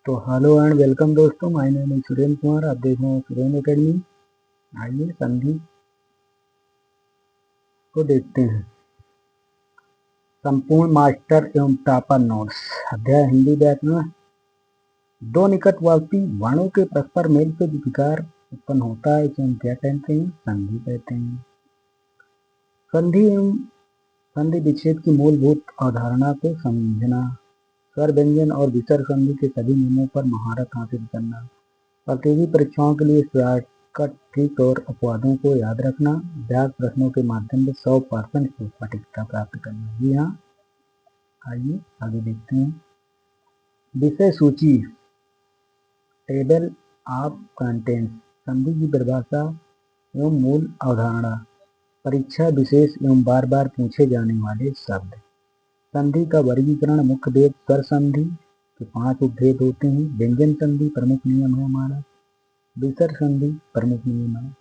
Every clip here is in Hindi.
तो हेलो एंड वेलकम दोस्तों, my name is Surendra Kumar. आप देख रहे हैं सुरेंद्र एकेडमी। आइए संधि को देखते हैं। संपूर्ण मास्टर एवं टॉपर नोट्स। अध्याय हिंदी व्याकरण। दो निकटवर्ती वर्णों के परस्पर मेल से जो विकार उत्पन्न होता है इसे हम क्या कहते हैं? संधि कहते हैं। संधि एवं संधि विच्छेद की मूलभूत अवधारणा को समझना, स्वर व्यंजन और विसर्ग संधि के सभी नियमों पर महारत हासिल करना, प्रतियोगी परीक्षाओं के लिए शॉर्टकट ट्रिक और अपवादों को याद रखना, अभ्यास प्रश्नों के माध्यम से 100% की सटीकता प्राप्त करना। जी हाँ, आइए आगे देखते हैं। विषय सूची, टेबल ऑफ कंटेंट्स। संधि की परिभाषा एवं मूल अवधारणा, परीक्षा विशेष एवं बार बार पूछे जाने वाले शब्द। संधि का वर्गीकरण, मुख्य भेद, स्वर संधि के 5 उपभेद होते हैं। व्यंजन संधि प्रमुख नियम है हमारा, विसर्ग संधि प्रमुख नियम है।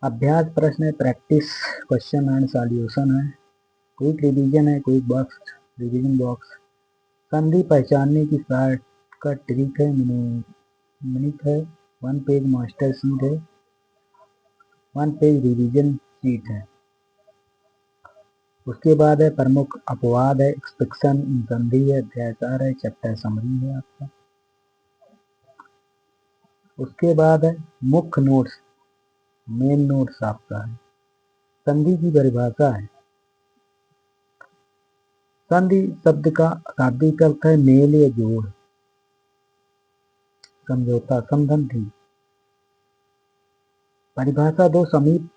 अभ्यास प्रश्न है, प्रैक्टिस क्वेश्चन एंड सॉल्यूशन है। क्विक रिवीजन है, क्विक बॉक्स रिवीजन बॉक्स। संधि पहचानने की शॉर्टकट ट्रिक है, मिनट है, 1 पेज मास्टर शीट है, 1 पेज रिवीजन शीट है। उसके बाद है प्रमुख अपवाद है, एक्सपेक्शन इन संधि है, अध्याय 4 है, चैप्टर समरी है आपका। उसके बाद है मुख्य नोट्स, मेन नोट्स आपका है। संधि की परिभाषा है। संधि शब्द का शाब्दिक अर्थ है मेल या जोड़, समझौता, संबंधी। परिभाषा, दो समीप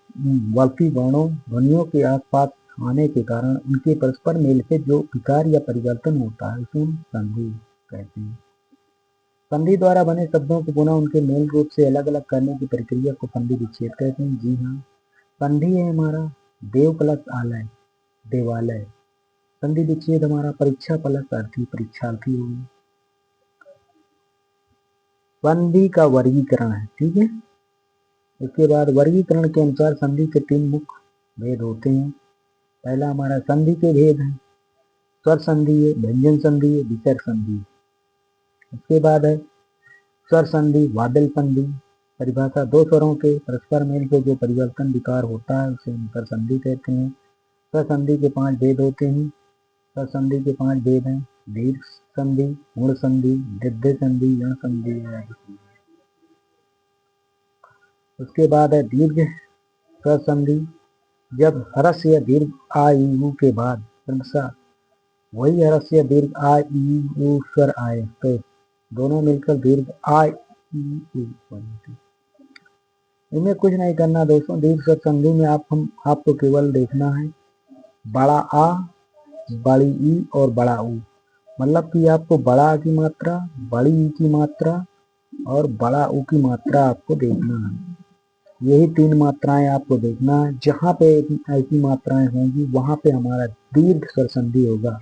वर्ती वर्णों ध्वनियों के आसपास आने के कारण उनके परस्पर मेल से जो विकार या परिवर्तन होता है उसे हम संधि कहते हैं। संधि द्वारा बने शब्दों को पुनः उनके मूल रूप से अलग अलग करने की प्रक्रिया को संधि विच्छेद कहते हैं। जी हाँ, संधि है हमारा देव प्लस आलय, देवालय। संधि विच्छेद हमारा परीक्षा प्लस अर्थी, परीक्षार्थी होगी। संधि का वर्गीकरण है, ठीक है। उसके बाद वर्गीकरण के अनुसार संधि के 3 मुख्य भेद होते हैं। पहला हमारा संधि के भेद है, स्वर संधि है, व्यंजन संधि है, विसर्ग संधि है। उसके बाद है स्वर संधि, वादल संधि। परिभाषा, दो स्वरों के परस्पर मेल से जो परिवर्तन विकार होता है उसे हम स्वर संधि कहते हैं। स्वर संधि के 5 भेद होते हैं। स्वर संधि के 5 भेद हैं, दीर्घ संधि, गुण संधि, दीर्घ संधि, यण संधि आदि। उसके बाद है दीर्घ स्वर संधि, जब ह्रस्व या दीर्घ आ ई उ के बाद क्रमशः वही ह्रस्व या दीर्घ आ ई उ स्वर आए तो दोनों मिलकर दीर्घ आ ई उ बनते। इनमें कुछ नहीं करना दोस्तों। दीर्घ स्वर संधि में आपको केवल देखना है बड़ा आ, बड़ी ई और बड़ा ऊ। मतलब कि आपको बड़ा आ की मात्रा, बड़ी ई की मात्रा और बड़ा ऊ की मात्रा आपको देखना है। यही 3 मात्राएं आपको देखना है। जहाँ पे ऐसी मात्राएं होंगी वहां पे हमारा दीर्घ स्वर संधि होगा।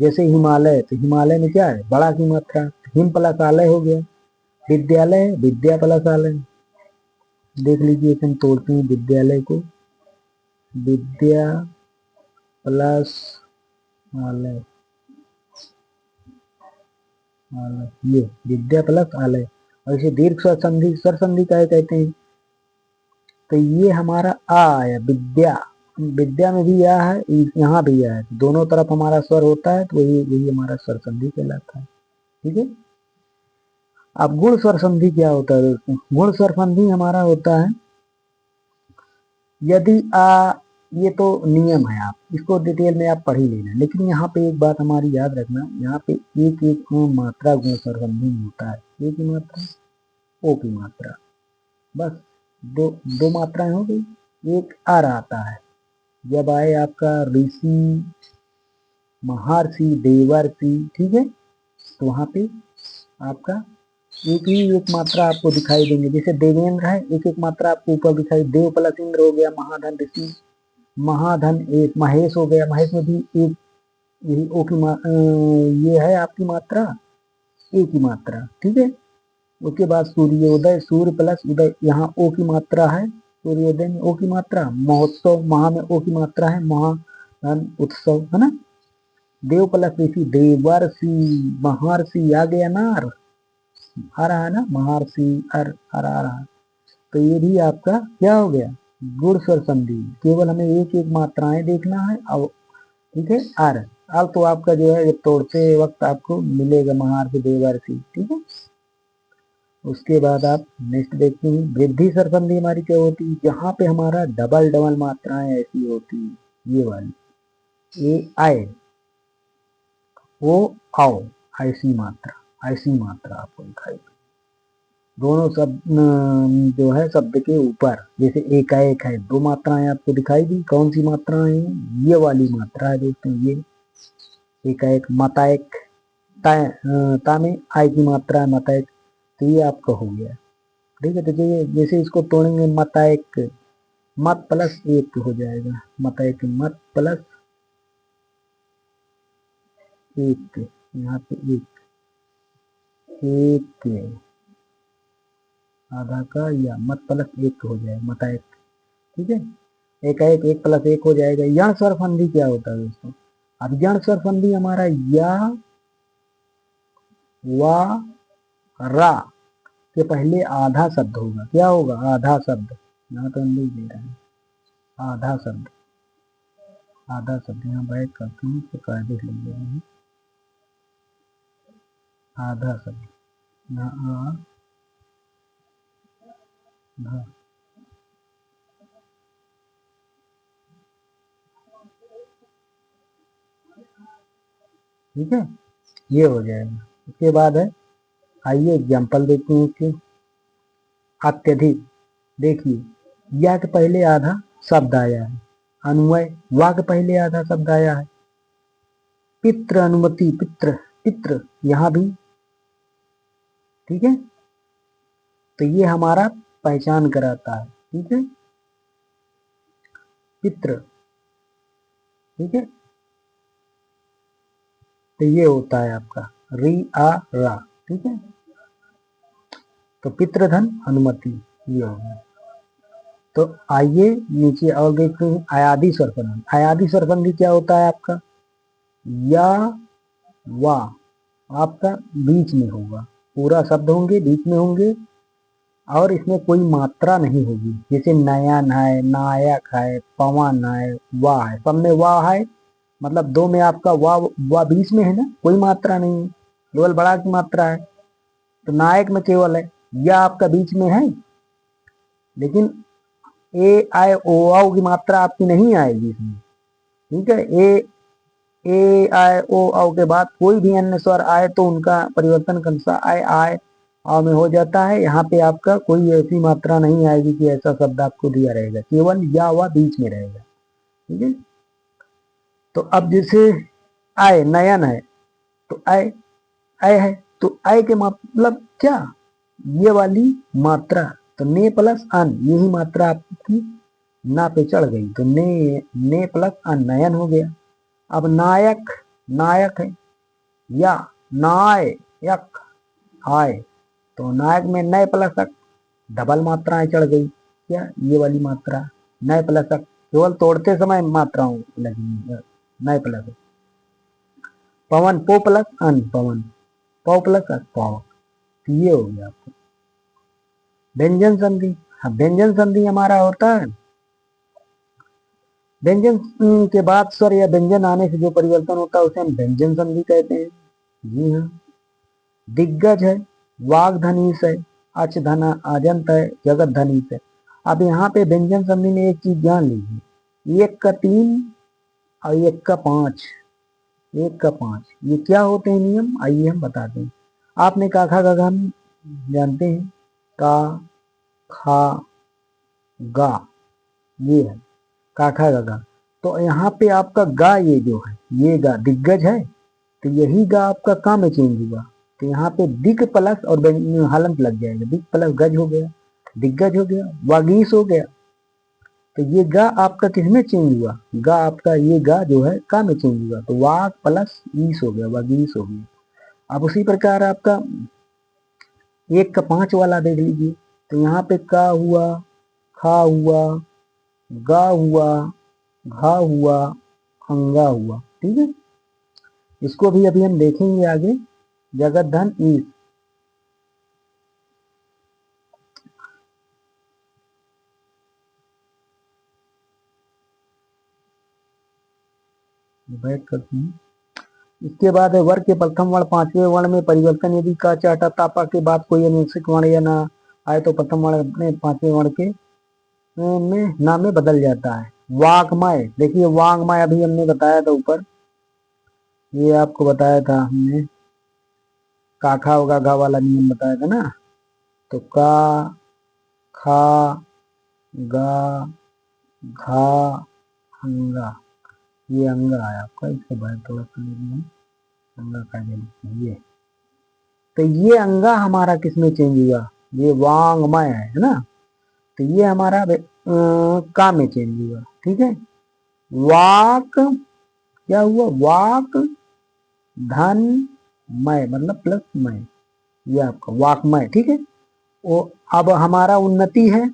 जैसे हिमालय, तो हिमालय में क्या है? बड़ा की मात्रा, हिम प्लस आलय हो गया। विद्यालय, विद्या प्लस आलय। देख लीजिए, हम तोड़ते हैं विद्यालय को, विद्या प्लस आलय, ये विद्या प्लस आलय। और इसे दीर्घ स्वर संधि, स्वर संधि का कहते हैं। तो ये हमारा आ आया, विद्या, विद्या में भी आ है, यहाँ भी आ है, दोनों तरफ हमारा स्वर होता है तो वही हमारा स्वर संधि कहलाता है, ठीक है। अब गुण स्वर संधि क्या होता है दोस्तों? गुण स्वर संधि हमारा होता है यदि ये तो नियम है, आप इसको डिटेल में आप पढ़ ही लेना, लेकिन यहाँ पे एक बात हमारी याद रखना, यहाँ पे एक एक मात्रा गुण स्वर संधि में होता है। एक ही मात्रा, ओ की मात्रा, बस दो मात्राएं हो गई। एक आर आता है जब आए आपका ऋषि, महर्षि, देवर्षि, ठीक है, तो वहां पे आपका एक ही एक मात्रा आपको दिखाई देंगे। जैसे देवेंद्र है, एक एक मात्रा आपको ऊपर दिखाई, देव प्लस इंद्र हो गया, महाधन ऋषि, महाधन एक, महेश हो गया, महेश में भी एक, यही ओ की ये है आपकी मात्रा, ए की मात्रा, ठीक है। उसके बाद सूर्योदय, सूर्य प्लस उदय, यहाँ ओ की मात्रा है, सूर्योदय में ओ की मात्रा, महोत्सव, महा में ओ की मात्रा है, महाधन उत्सव, है ना। देव प्लस ऋषि, देवर्षि, महर्षि आ गया ना, आ रहा है ना, महर्षि आ रहा है। तो ये भी आपका क्या हो गया, गुण स्वर संधि। केवल हमें एक एक मात्राएं देखना है। अब ठीक है, अब तो आपका जो है, तोड़ते वक्त आपको मिलेगा महर्षि, देवर्षि, ठीक है। उसके बाद आप नेक्स्ट देखते हैं, वृद्धि स्वर संधि हमारी क्या होती है, जहां पे हमारा डबल डबल मात्राएं ऐसी होती है, ये वाली, ए आए, ओ आओ, ऐसी मात्रा आपको दिखाई, दोनों शब्द जो है शब्द के ऊपर, जैसे एकाएक है, दो मात्राएं आपको दिखाई दी, कौन सी मात्राएं हैं, ये वाली मात्रा है दोस्तों, ये एकाएक। मताएक, ता में आय की मात्रा है मताएक, तो ये आपका हो गया, ठीक है। तो जैसे इसको तोड़ेंगे, मताएक, मत प्लस एक हो जाएगा, मताएक, मत प्लस एक, यहाँ पे एक आधा का, या मत प्लस एक हो जाएगा, मताएक, ठीक है। एकाएक एक प्लस एक हो जाएगा। यण स्वर संधि क्या होता है दोस्तों, अब यण स्वर संधि हमारा या, वा, रा के पहले आधा शब्द होगा, क्या होगा, आधा शब्द, यहाँ तो हम नहीं दे रहे हैं, आधा शब्द, आधा शब्द, यहाँ बैठ करते हैं तो कायदे से लग रहे हैं, आधा शब्द, यहाँ आधा, ठीक है, ये हो जाएगा। उसके बाद है, आइए एग्जाम्पल देखते हैं इसके। अत्यधिक, देखिए, या के पहले आधा शब्द आया है, अन्वय, वा के पहले आधा शब्द आया है, पितृ अनुमति, पितृ, पितृ यहाँ भी, ठीक है। तो ये हमारा पहचान कराता है, ठीक है, पितृ, ठीक है। तो ये होता है आपका री आ रा, ठीक है। तो पितृधन अनुमति, ये हो गया। तो आइए नीचे और देखते हैं, अयादि स्वर संधि। अयादि स्वर संधि क्या होता है आपका, या, वा आपका बीच में होगा, पूरा शब्द होंगे बीच में होंगे, और इसमें कोई मात्रा नहीं होगी, जैसे नयन है, नायक है, पवन है, वाह है, सब में वाह है, मतलब दो में आपका वाह बीच में है ना, कोई मात्रा नहीं है, केवल बड़ा की मात्रा है। तो नायक में केवल है, यह आपका बीच में है, लेकिन ए आय ओ आओ की मात्रा आपकी नहीं आएगी इसमें, ठीक है। ए आय ओ आओ के बाद कोई भी अन्य स्वर आए तो उनका परिवर्तन क्रमशः आय आय आ में हो जाता है। यहाँ पे आपका कोई ऐसी मात्रा नहीं आएगी कि ऐसा शब्द आपको दिया रहेगा, केवल या वा बीच में रहेगा, ठीक है। तो अब जैसे आय, नयन है, तो आय, आय है, तो आय के मतलब क्या, ये वाली मात्रा, तो ने प्लस अन, यही मात्रा आपकी ना पे चढ़ गई, तो ने प्लस अन, नयन हो गया। अब नायक, नायक है, या नायक आय, तो नायक में नए प्लस अक, डबल मात्राएं चढ़ गई, क्या ये वाली मात्रा, नए प्लस अक, केवल तोड़ते समय मात्राओं लगी, नए प्लस। पवन, पो प्लस अन, पवन, पौ प्लस अक, पौ, ये हो गया आपको। व्यंजन संधि, हाँ व्यंजन संधि हमारा होता है, व्यंजन के बाद स्वर या व्यंजन आने से जो परिवर्तन होता है उसे हम व्यंजन संधि कहते हैं। जी हाँ, दिग्गज है, वाग धनीस है, अच धना अजंत है, जगत धनीस है। अब यहाँ पे व्यंजन संधि में एक चीज जान लीजिए, एक का 3 और एक का 5, एक का 5, ये क्या होते हैं नियम, आइए हम बताते हैं। आपने का खा गा जानते हैं, का खा गा, ये है का खा गा गा। तो यहाँ पे आपका गा, ये जो है ये गा दिग्गज है, तो यही गा आपका का में चेंज हुआ, तो यहाँ पे दिग प्लस और हलंत लग जाएगा, दिग प्लस गज हो गया, दिग्गज हो गया, वागीस हो गया। तो ये गा आपका किसमें चेंज हुआ, गा आपका ये गा जो है का में चेंज हुआ, तो वाग प्लस ईस हो गया, वागीस हो गया। अब उसी प्रकार आपका एक का 5 वाला देख लीजिए, तो यहाँ पे का हुआ, खा हुआ, गा हुआ, घा हुआ, अंगा हुआ, ठीक है। इसको भी अभी हम देखेंगे आगे। जगत धन ईश, बैठ करते हैं। इसके बाद है वर्ग के प्रथम वर्ण पांचवें वर्ण में परिवर्तन, यदि का चाटा तापा के बाद कोई अनुनासिक वर्ण या ना आए तो प्रथम वर्ण अपने पांचवें वर्ण के में नाम में बदल जाता है। वाग्मय, देखिए वाग्मय अभी हमने बताया था ऊपर, ये आपको बताया था हमने, काखा होगा गा वाला नियम बताया था ना। तो का खा गा घा अंगा, ये अंगा है आपका, इसके बाद थोड़ा सा अंगा का ये, तो ये अंगा हमारा किसमें चेंज हुआ, ये वांगमय है ना, तो ये हमारा का में चेंज हुआ। ठीक है, वाक क्या हुआ, वाक धन मय मतलब प्लस मय, ये आपका वाकमय। ठीक है, वो अब हमारा उन्नति है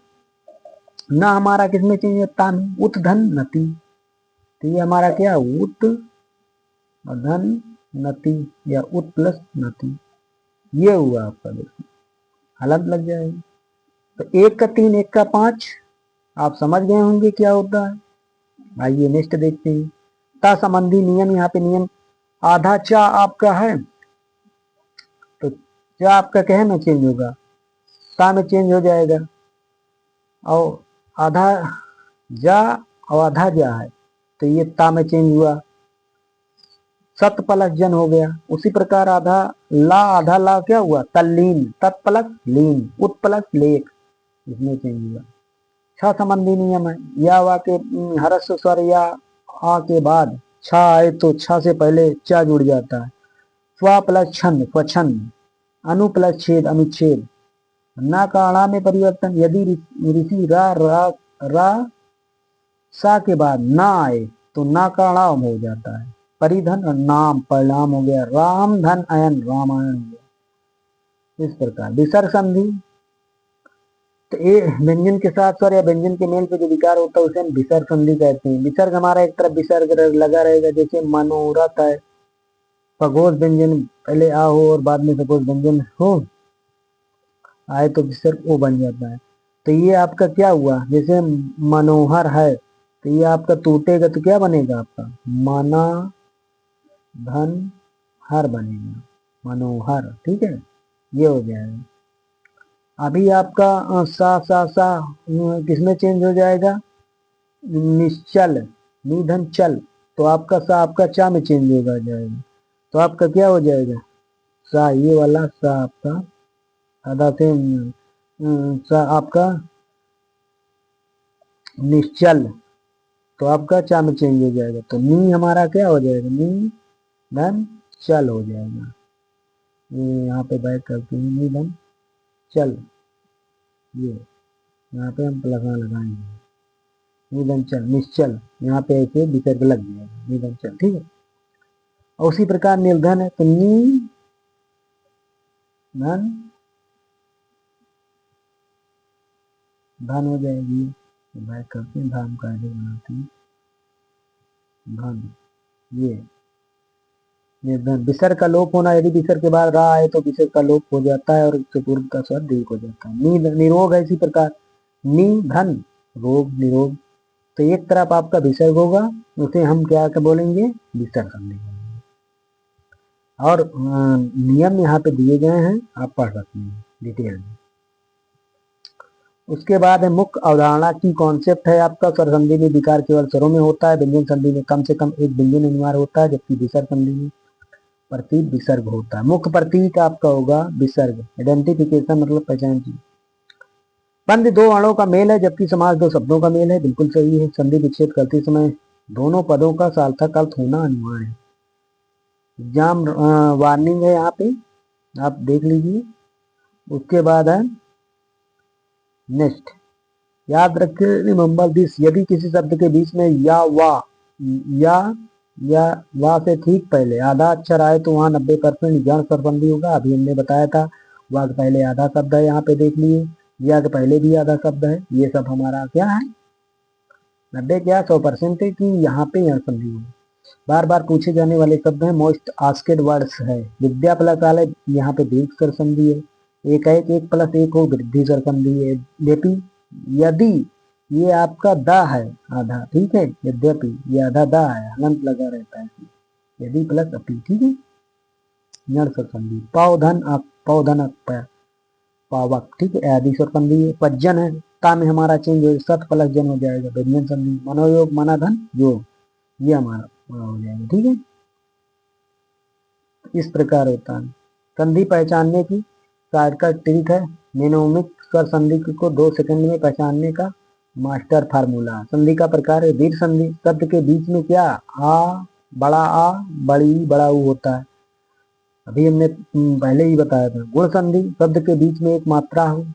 ना, हमारा किसमें चेंज होता है, उत धन नति, तो ये हमारा क्या, उत धन नति या उत प्लस नति, ये हुआ आपका। देखो हलंत लग जाएगा। तो 1 का 3 1 का 5 आप समझ गए होंगे क्या होता है। आइए नेक्स्ट देखते हैं। ता संबंधी नियम, यहाँ पे नियम आधा चा आपका है, तो चा आपका कहे में चेंज होगा, ता में चेंज हो जाएगा, और आधा जा और आधा जा है तो ये ता में चेंज हुआ, सत प्लस जन हो गया। उसी प्रकार आधा ला क्या हुआ, तल्लीन, तत् प्लस लीन, उत प्लस लेख, इसमें चेंज हुआ। छ संबंधी नियम है, या वा के हरस्व स्वर या आ के बाद छ आए तो छ से पहले चा जुड़ जाता है। स्व प्लस छंद स्वच्छंद, अनु प्लस छेद अनुच्छेद, ना काणा में परिवर्तन, यदि ऋषि रा रा रा सा के बाद ना आए तो ना काणाम हो जाता है। परिधन और नाम परिणाम हो गया, राम धन अयन रामायण हो गया। इस प्रकार विसर्ग संधि, तो ए व्यंजन के साथ स्वर या व्यंजन के मेल पे जो विकार होता है उसे हम विसर्ग संधि कहते हैं। विसर्ग हमारा एक तरफ विसर्ग लगा रहेगा, जैसे मनोरथ है, सघोष व्यंजन पहले आ हो और बाद में सघोष व्यंजन हो आए तो विसर्ग ओ बन जाता है। तो ये आपका क्या हुआ, जैसे मनोहर है तो ये आपका टूटेगा तो क्या बनेगा आपका, मना धन हर बनेगा, मनोहर। ठीक है, ये हो जाएगा। अभी आपका सा किसमें चेंज हो जाएगा, निश्चल, निधन चल, तो आपका सा आपका चा में चेंज होगा जाएगा, तो आपका क्या हो जाएगा, सा, ये वाला सा आपका आधा से सा आपका निश्चल, तो आपका चा में चेंज हो जाएगा, तो नी हमारा क्या हो जाएगा, नी धन चल हो जाएगा। ये यहाँ पे बैठ करके नी धन चल, ये यहाँ पे हम प्लस लगाएंगे, निधन चल निश्चल, यहाँ पे ऐसे विसर्ग लग जाएगा, निधन चल। ठीक है, और उसी प्रकार निर्धन है तो नी धन धन हो जाएगी, बैठ करके धाम का बनाते हैं धन, ये निर्धन। विसर्ग का लोप होना, यदि विसर्ग के बाद रा आए तो विसर्ग का लोप हो जाता है और उससे पूर्व का स्वर दीर्घ हो जाता है। निरोग है इसी प्रकार, निधन रोग निरोग, तो एक तरफ आपका विसर्ग होगा, उसे हम क्या बोलेंगे, विसर्ग संधि। और नियम यहाँ पे दिए गए हैं, आप पढ़ सकते हैं डिटेल में। उसके बाद है मुख्य अवधारणा की कॉन्सेप्ट है आपका, स्वर संधि में विकार केवल स्वरों में होता है, व्यंजन संधि में कम से कम एक व्यंजन अनिवार्य होता है, जबकि विसर्ग संधि में प्रतीक विसर्ग होता है। मुख्य प्रतीक आपका होगा विसर्ग, आइडेंटिफिकेशन मतलब पहचान की। बंद दो अणों का मेल है, जबकि समास दो शब्दों का मेल है, बिल्कुल सही है। संधि विच्छेद करते समय दोनों पदों का सार्थक अर्थ होना अनिवार्य है। एग्जाम वार्निंग है यहाँ पे, आप देख लीजिए। उसके बाद है नेक्स्ट, याद रखें रिमेंबर दिस, यदि किसी शब्द के बीच में या वा या वा से ठीक पहले आधा अक्षर आए तो वहाँ 90% जड़ स्वरबंदी होगा। अभी हमने बताया था वा के पहले आधा शब्द है, यहाँ पे देख लिए, या के पहले भी आधा शब्द है, ये सब हमारा क्या है 90 क्या 100% है कि यहाँ पे यहाँ संधि है। बार बार पूछे जाने वाले शब्द हैं, मोस्ट आस्केड वर्ड्स है। विद्या प्लस आल है, यहाँ पे दीर्घ स्वर संधि है। एक है एक प्लस एक हो, वृद्धि स्वर संधि है। यद्यपि, यदि ये आपका दा है आधा, ठीक है, यद्यपि ये आधा दा है, हलंत लगा रहता है, यदि प्लस अपी, ठीक है, यण स्वर संधि। पौधन आप, पौधन आप, पावक, ठीक है, आदि स्वर संधि है। पज्जन है, ता में हमारा चेंज हो, सत प्लस जन हो जाएगा, व्यंजन संधि। मनोयोग, मनाधन योग, ये हमारा हो जाएगा, ठीक है। इस प्रकार होता है। संधि पहचानने की शॉर्टकट ट्रिक है, निनोमिक स्वर संधि को 2 सेकंड में पहचानने का मास्टर फार्मूला। संधि का प्रकार है दीर्घ संधि, शब्द के बीच में क्या आ, बड़ा आ, बड़ी बड़ा ऊ होता है, अभी हमने पहले ही बताया था। गुण संधि, शब्द के बीच में एक मात्रा हो,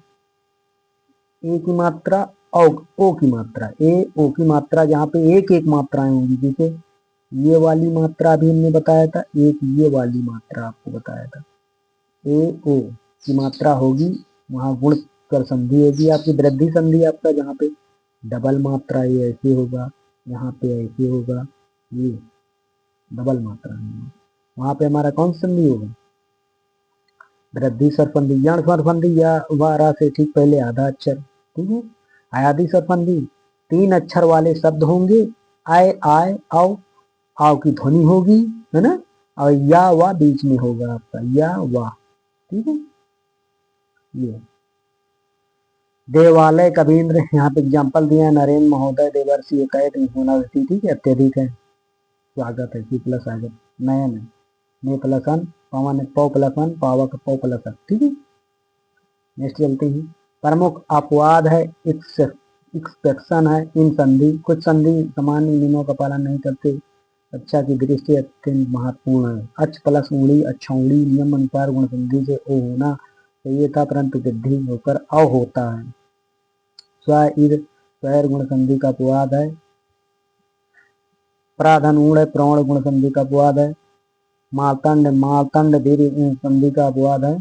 ए की मात्रा, ओ की मात्रा, ए ओ की मात्रा, जहाँ पे एक एक मात्राएं होंगी, जैसे ये वाली मात्रा भी हमने बताया था, एक ये वाली मात्रा आपको बताया था, ए ओ की मात्रा होगी, वहाँ गुण कर संधि होगी आपकी। वृद्धि संधि आपका जहाँ पे डबल मात्रा, ये ऐसे होगा, यहाँ पे ऐसे होगा, ये डबल मात्रा है, वहाँ पे हमारा कौन संधि होगा, वृद्धि स्वर संधि। यण स्वर संधि या वारा से ठीक पहले आधा अक्षर, ठीक है। आयादी स्वर संधि, 3 अक्षर वाले शब्द होंगे, आय आय आओ, आओ की ध्वनि होगी, है ना, और या वा बीच में होगा आपका, या वा, ठीक है। ये देवालय कबींद्र, यहाँ पे एग्जाम्पल दिया है, नरेंद्र महोदय, देवर्षि एकाएक होनावृत्ति, ठीक है, अत्यधिक है, स्वागत है, सी प्लस आगत, नयन है, ने प्लस अन, पवन है, पौ प्लस अन, पावक पौ प्लस अन, ठीक है। नेक्स्ट चलते हैं। प्रमुख अपवाद है, एक्सेप्शन है इन संधि, कुछ संधि सामान्य नियमों का पालन नहीं करते, अच्छा की दृष्टि अत्यंत महत्वपूर्ण है। अच प्लस उड़ी, अच्छौड़ी, नियम अनुसार गुण संधि से ओ होना चाहिए था, परंतु वृद्धि होकर अ होता है। स्व स्वैर गुण संधि का अपवाद है। प्राधन ऊण है, प्रौण गुण संधि का अपवाद है। मातंड, मातंड दीर्घ संधि का अपवाद है।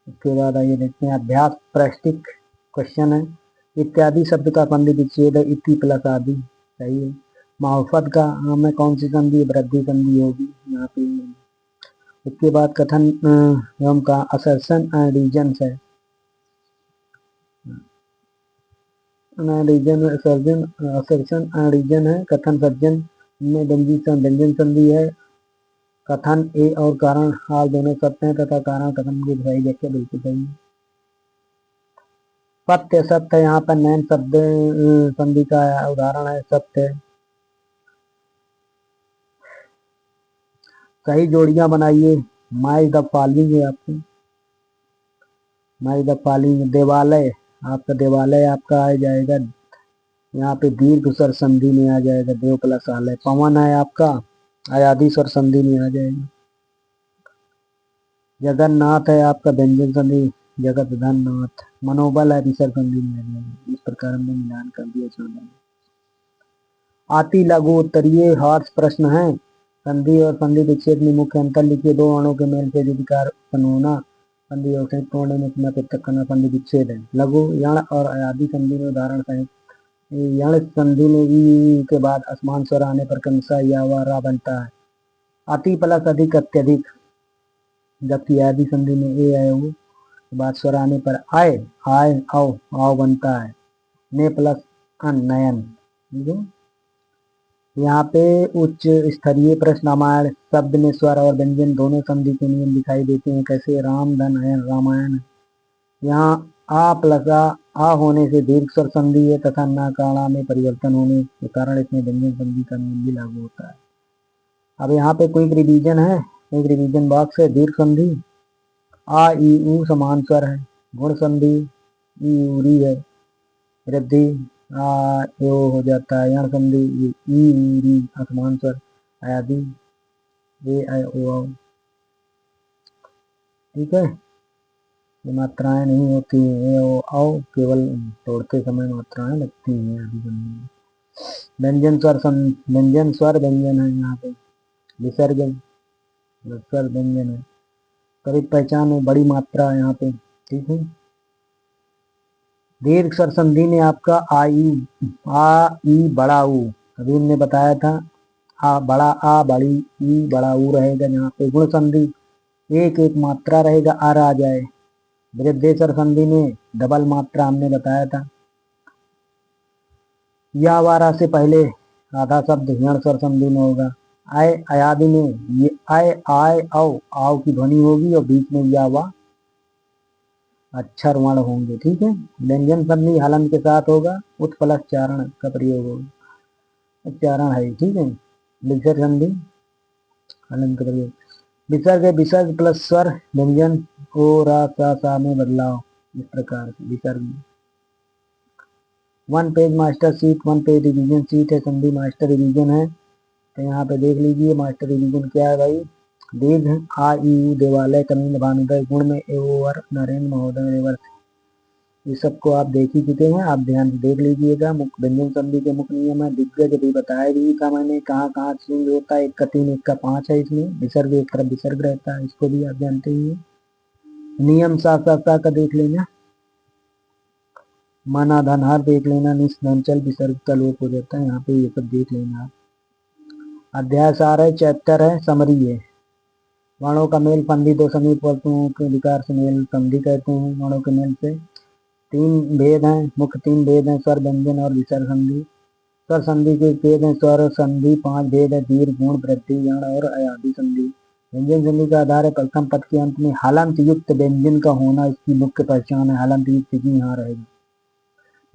उसके बाद आइए देखते हैं अभ्यास प्रैक्टिक क्वेश्चन है। इत्यादि शब्द का संधि विच्छेद है, इति प्लस आदि, सही है। मार्फत का में कौन सी संधि, वृद्धि संधि होगी यहाँ पे। उसके बाद कथन एवं का असर्शन एंड रीजन्स है, असर्शन एंड रीजन है। कथन सज्जन में व्यंजन संधि है। कथन ए और कारण हाल दोनों सत्य हैं तथा कारण कथन की सही व्याख्या बिल्कुल सही है। सत्य, सत्य यहाँ पर नैन शब्द संधि का उदाहरण है, सत्य। सही जोड़ियां बनाइए, माई द फॉलोइंग है आपको, माई द फॉलोइंग। देवालय, आपका देवालय आपका आ जाएगा यहाँ पे दीर्घ स्वर संधि में आ जाएगा, देव प्लस आलय। पवन है आपका आयादी स्वर संधि में आ जाएगा। जगन्नाथ है आपका व्यंजन संधि, जगत धन नाथ। मनोबल है विसर्ग संधि में आ जाएगा। इस प्रकार हमने मिलान कर दिया चौदह। आती लघु उत्तरीय हार्स प्रश्न है। संधि और संधि विच्छेद में मुख्य अंतर लिखिए। दो अणुओं के मेल से विकार उत्पन्न होना, संधि और संयुक्त होने में सीमा पृथक करना संधि विच्छेद है। लघु यण और आदि संधि में उदाहरण सहित यण संधि में ई के बाद असमान स्वर आने पर क्रमशः या व रा बनता है। अति प्लस अधिक अत्यधिक, जबकि आदि संधि में ए आए वो बाद स्वर आने पर आय आय आओ आओ बनता है। ने प्लस अन नयन। यहाँ पे उच्च स्तरीय प्रश्न रामायण शब्द में स्वर और व्यंजन दोनों संधि के नियम दिखाई देते हैं। कैसे, राम धन अयन रामायण। यहाँ आ प्लस आ होने से दीर्घ स्वर संधि है तथा न काणा में परिवर्तन होने के कारण इसमें व्यंजन संधि का नियम भी लागू होता है। अब यहाँ पे क्विक रिवीजन है, एक रिवीजन बॉक्स है। दीर्घ संधि आ ई ऊ समान स्वर है। गुण संधि ई री है। वृद्धि आ यो हो जाता है। यण संधि ई री असमान स्वर। आदि ए आई ओ आओ, ठीक है। ये मात्राएं नहीं होती है, ए ओ आओ केवल तोड़ते समय मात्राएं लगती हैं आदि संधि में। व्यंजन स्वर व्यंजन स्वर व्यंजन है यहाँ पे। विसर्ग स्वर व्यंजन है। करीब पहचान में बड़ी मात्रा है यहाँ पे, ठीक है। दीर्घ स्वर संधि में आपका आ ई बड़ा ऊ अभी हमने बताया था आ बड़ा आ बड़ी ई बड़ा ऊ रहेगा, जहाँ पे गुण संधि एक एक मात्रा रहेगा आर आ जाए। वृद्धेश्वर संधि में डबल मात्रा हमने बताया था। या वारा से पहले आधा शब्द हिरण स्वर संधि में होगा। आय अयादि में ये आय आय आओ की ध्वनि होगी और बीच में या वा अक्षर वर्ण होंगे, ठीक है। व्यंजन संधि हलन के साथ होगा, उत प्लस चारण का प्रयोग होगा, चारण है, ठीक है। विसर्ग संधि हलन का प्रयोग, विसर्ग विसर्ग प्लस स्वर व्यंजन ओ रा सा में बदलाव, इस प्रकार से विसर्ग। One page master seat, one page revision seat है, संधि मास्टर रिवीजन है। तो यहाँ पे देख लीजिए मास्टर रिवीजन क्या है भाई। दीर्घ आ ई उ देवालय कमीन भानुदय गुण में एवं नरेंद्र महोदय रेवर, ये सबको आप देख ही चुके हैं, आप ध्यान से देख लीजिएगा। मुख्य व्यंजन संधि के मुख्य नियम है, दिग्गज भी बताया भी था मैंने, कहाँ कहाँ चेंज होता है, 1 का 3 1 का 5 है। इसमें विसर्ग एक तरफ विसर्ग रहता है, इसको भी आप जानते ही हैं। नियम सा का देख लेना, माना धनहार देख लेना, निश्चल विसर्ग का लोप हो जाता है, यहाँ पे ये सब देख लेना आप। अध्याय सार है, चैप्टर है, समरी है। वर्णों का मेल संधि दो समीप वस्तुओं के विकार से मेल संधि कहते हैं। वर्णों के मेल से 3 भेद हैं, मुख्य 3 भेद हैं, स्वर व्यंजन और विसर्ग संधि। स्वर संधि के भेद हैं, स्वर संधि 5 भेद है, दीर्घ गुण वृद्धि यण और अयादि संधि। व्यंजन संधि का आधार है प्रथम पद के अंत में हलंत युक्त व्यंजन का होना, इसकी मुख्य पहचान है। हलंत युक्त जी यहाँ रहेगा।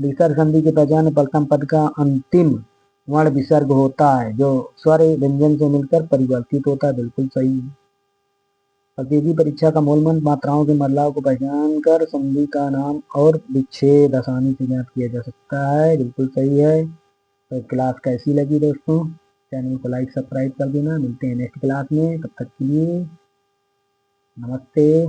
विसर्ग संधि की पहचान है प्रथम पद का अंतिम वर्ण विसर्ग होता है, जो स्वर व्यंजन से मिलकर परिवर्तित होता है, बिल्कुल सही है। प्रतियोगी परीक्षा का मूलमंत्र मात्राओं के बदलाव को पहचान कर संधि का नाम और विच्छेद आसानी से ज्ञात किया जा सकता है, बिल्कुल सही है। तो क्लास कैसी लगी दोस्तों, चैनल को लाइक सब्सक्राइब कर देना। मिलते हैं नेक्स्ट क्लास में, तब तक के लिए नमस्ते।